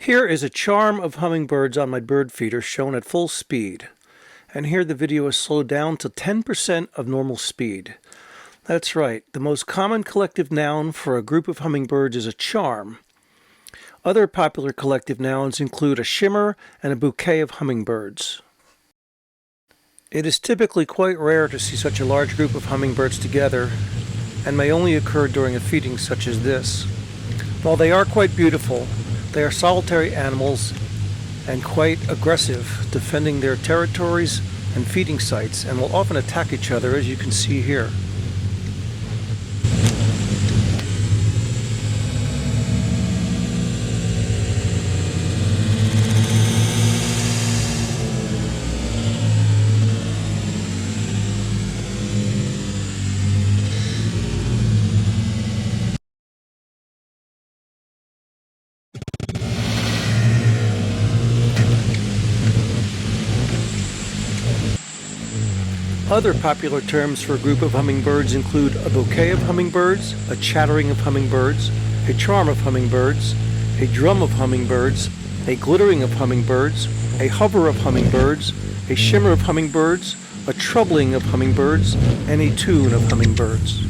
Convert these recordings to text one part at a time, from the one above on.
Here is a charm of hummingbirds on my bird feeder shown at full speed. And here the video is slowed down to 10% of normal speed. That's right, the most common collective noun for a group of hummingbirds is a charm. Other popular collective nouns include a shimmer and a bouquet of hummingbirds. It is typically quite rare to see such a large group of hummingbirds together, and may only occur during a feeding such as this. While they are quite beautiful, they are solitary animals and quite aggressive, defending their territories and feeding sites, and will often attack each other, as you can see here. Other popular terms for a group of hummingbirds include a bouquet of hummingbirds, a chattering of hummingbirds, a charm of hummingbirds, a drum of hummingbirds, a glittering of hummingbirds, a hover of hummingbirds, a shimmer of hummingbirds, a troubling of hummingbirds, and a tune of hummingbirds.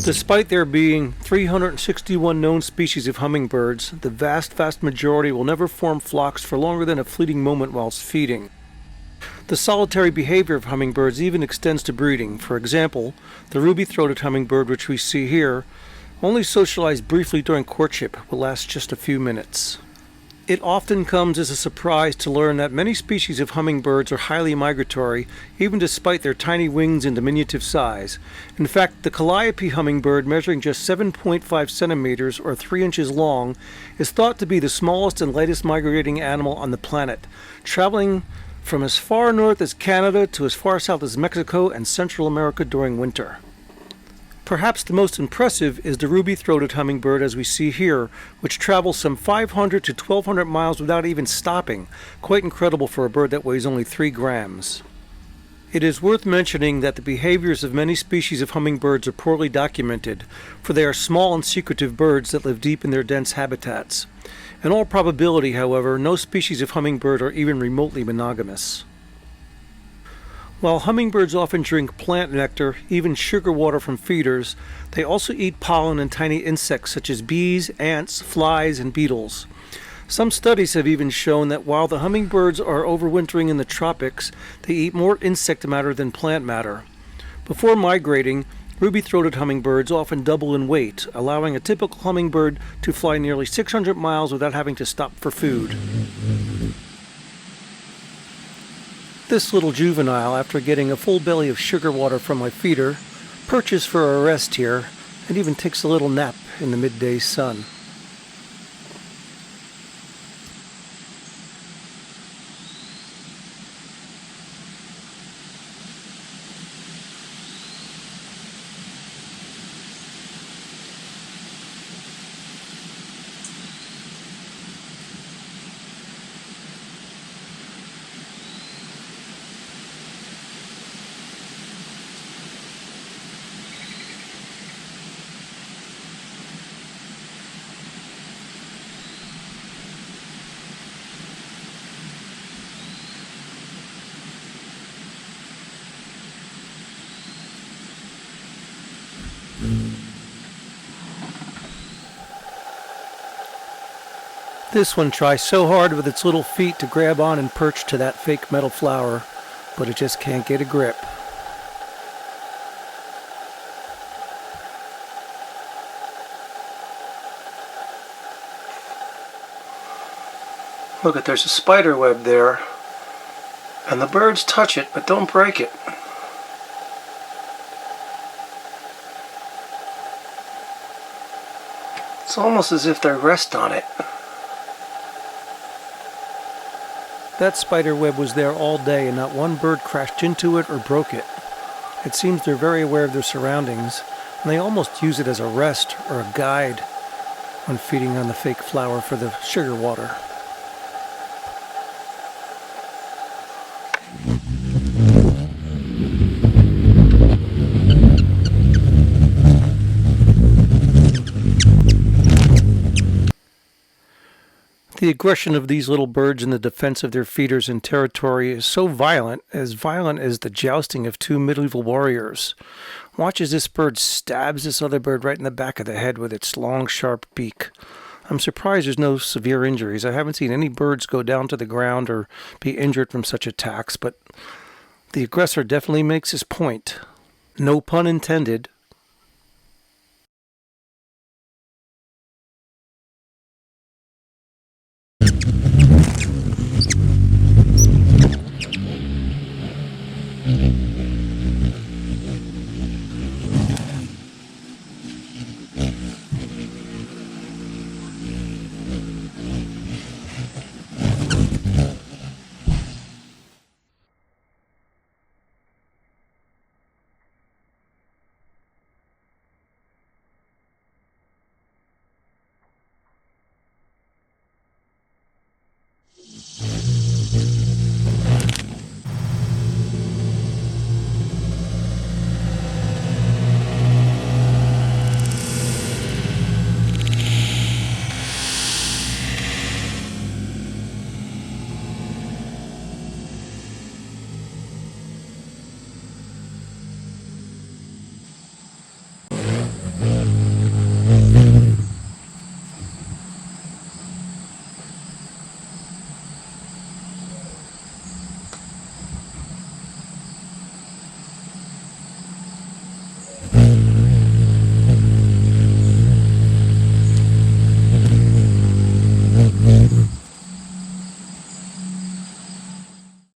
Despite there being 361 known species of hummingbirds, the vast majority will never form flocks for longer than a fleeting moment whilst feeding. The solitary behavior of hummingbirds even extends to breeding. For example, the ruby-throated hummingbird, which we see here, only socialized briefly during courtship, will last just a few minutes. It often comes as a surprise to learn that many species of hummingbirds are highly migratory, even despite their tiny wings and diminutive size. In fact, the calliope hummingbird, measuring just 7.5 centimeters or 3 inches long, is thought to be the smallest and lightest migrating animal on the planet, traveling from as far north as Canada to as far south as Mexico and Central America during winter. Perhaps the most impressive is the ruby-throated hummingbird as we see here, which travels some 500 to 1,200 miles without even stopping. Quite incredible for a bird that weighs only 3 grams. It is worth mentioning that the behaviors of many species of hummingbirds are poorly documented, for they are small and secretive birds that live deep in their dense habitats. In all probability, however, no species of hummingbird are even remotely monogamous. While hummingbirds often drink plant nectar, even sugar water from feeders, they also eat pollen and tiny insects such as bees, ants, flies, and beetles. Some studies have even shown that while the hummingbirds are overwintering in the tropics, they eat more insect matter than plant matter. Before migrating, ruby-throated hummingbirds often double in weight, allowing a typical hummingbird to fly nearly 600 miles without having to stop for food. This little juvenile, after getting a full belly of sugar water from my feeder, perches for a rest here and even takes a little nap in the midday sun. This one tries so hard with its little feet to grab on and perch to that fake metal flower, but it just can't get a grip. Look, there's a spider web there, and the birds touch it, but don't break it. It's almost as if they rest on it. That spider web was there all day and not one bird crashed into it or broke it. It seems they're very aware of their surroundings, and they almost use it as a rest or a guide when feeding on the fake flower for the sugar water. The aggression of these little birds in the defense of their feeders and territory is so violent as the jousting of two medieval warriors. Watch as this bird stabs this other bird right in the back of the head with its long, sharp beak. I'm surprised there's no severe injuries. I haven't seen any birds go down to the ground or be injured from such attacks, but the aggressor definitely makes his point. No pun intended.